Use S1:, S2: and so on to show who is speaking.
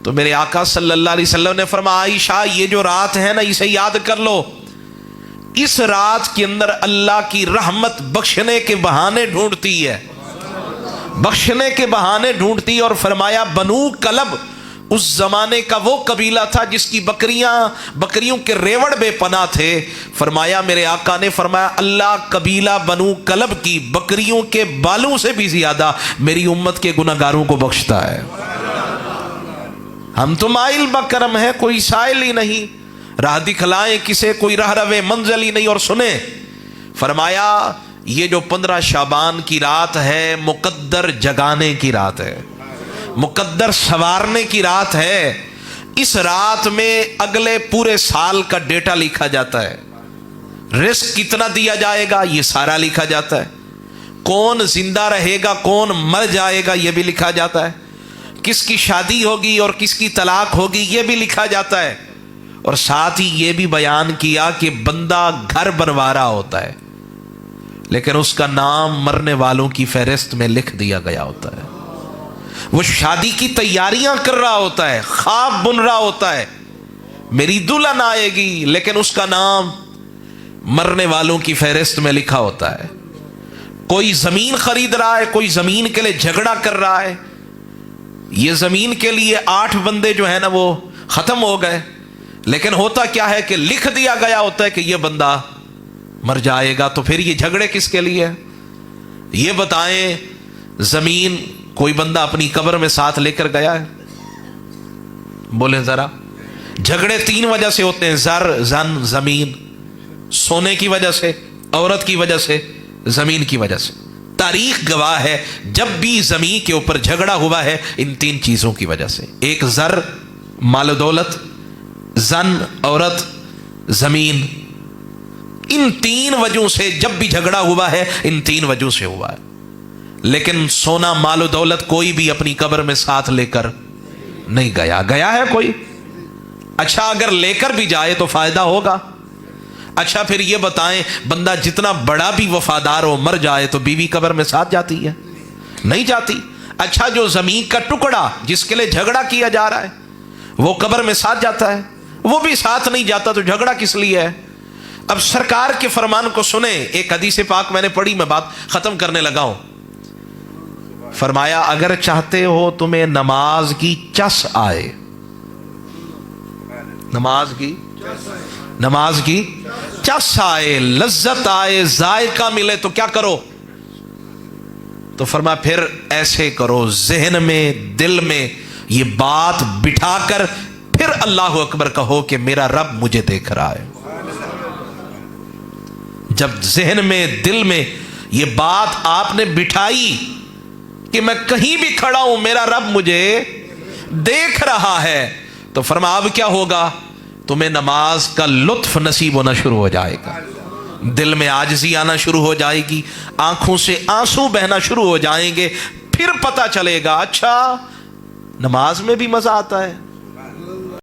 S1: تو میرے آقا صلی اللہ علیہ وسلم نے فرمایا عائشہ یہ جو رات ہے نا اسے یاد کر لو، اس رات کے اندر اللہ کی رحمت بخشنے کے بہانے ڈھونڈتی ہے، بخشنے کے بہانے ڈھونڈتی ہے۔ اور فرمایا بنو کلب اس زمانے کا وہ قبیلہ تھا جس کی بکریوں کے ریوڑ بے پناہ تھے۔ فرمایا میرے آقا نے فرمایا اللہ قبیلہ بنو کلب کی بکریوں کے بالوں سے بھی زیادہ میری امت کے گناہگاروں کو بخشتا ہے۔ ہم تو مائل بکرم ہے، کوئی سائل ہی نہیں، راہ دکھلائیں کسے، کوئی راہ روے منزل ہی نہیں۔ اور سنیں فرمایا یہ جو 15 شعبان کی رات ہے مقدر جگانے کی رات ہے، مقدر سنوارنے کی رات ہے۔ اس رات میں اگلے پورے سال کا ڈیٹا لکھا جاتا ہے، رزق کتنا دیا جائے گا یہ سارا لکھا جاتا ہے، کون زندہ رہے گا کون مر جائے گا یہ بھی لکھا جاتا ہے، کس کی شادی ہوگی اور کس کی طلاق ہوگی یہ بھی لکھا جاتا ہے۔ اور ساتھ ہی یہ بھی بیان کیا کہ بندہ گھر بنوا رہا ہوتا ہے لیکن اس کا نام مرنے والوں کی فہرست میں لکھ دیا گیا ہوتا ہے، وہ شادی کی تیاریاں کر رہا ہوتا ہے، خواب بن رہا ہوتا ہے میری دلہن آئے گی، لیکن اس کا نام مرنے والوں کی فہرست میں لکھا ہوتا ہے۔ کوئی زمین خرید رہا ہے، کوئی زمین کے لیے جھگڑا کر رہا ہے، یہ زمین کے لیے 8 بندے جو ہیں نا وہ ختم ہو گئے، لیکن ہوتا کیا ہے کہ لکھ دیا گیا ہوتا ہے کہ یہ بندہ مر جائے گا، تو پھر یہ جھگڑے کس کے لیے؟ یہ بتائیں زمین کوئی بندہ اپنی قبر میں ساتھ لے کر گیا ہے؟ بولیں ذرا۔ جھگڑے 3 وجہ سے ہوتے ہیں، زر، زن، زمین، سونے کی وجہ سے، عورت کی وجہ سے، زمین کی وجہ سے۔ تاریخ گواہ ہے جب بھی زمین کے اوپر جھگڑا ہوا ہے ان 3 چیزوں کی وجہ سے، ایک زر مال و دولت، زن عورت، زمین، ان 3 وجہوں سے جب بھی جھگڑا ہوا ہے ان 3 وجہوں سے ہوا ہے۔ لیکن سونا مال و دولت کوئی بھی اپنی قبر میں ساتھ لے کر نہیں گیا، گیا ہے کوئی؟ اچھا اگر لے کر بھی جائے تو فائدہ ہوگا؟ اچھا پھر یہ بتائیں بندہ جتنا بڑا بھی وفادار ہو مر جائے تو بیوی قبر میں ساتھ جاتی ہے؟ نہیں جاتی۔ اچھا جو زمین کا ٹکڑا جس کے لیے جھگڑا کیا جا رہا ہے وہ قبر میں ساتھ جاتا ہے؟ وہ بھی ساتھ نہیں جاتا، تو جھگڑا کس لیے ہے؟ اب سرکار کے فرمان کو سنیں، ایک حدیث پاک میں نے پڑھی، میں بات ختم کرنے لگا ہوں۔ فرمایا اگر چاہتے ہو تمہیں نماز کی چس آئے، نماز کی چس آئے، لذت آئے، ذائقہ ملے تو کیا کرو؟ تو فرمایا پھر ایسے کرو، ذہن میں دل میں یہ بات بٹھا کر پھر اللہ اکبر کہو کہ میرا رب مجھے دیکھ رہا ہے۔ جب ذہن میں دل میں یہ بات آپ نے بٹھائی کہ میں کہیں بھی کھڑا ہوں میرا رب مجھے دیکھ رہا ہے، تو فرمایا اب کیا ہوگا؟ تمہیں نماز کا لطف نصیب ہونا شروع ہو جائے گا، دل میں عاجزی آنا شروع ہو جائے گی، آنکھوں سے آنسو بہنا شروع ہو جائیں گے، پھر پتہ چلے گا اچھا نماز میں بھی مزہ آتا ہے۔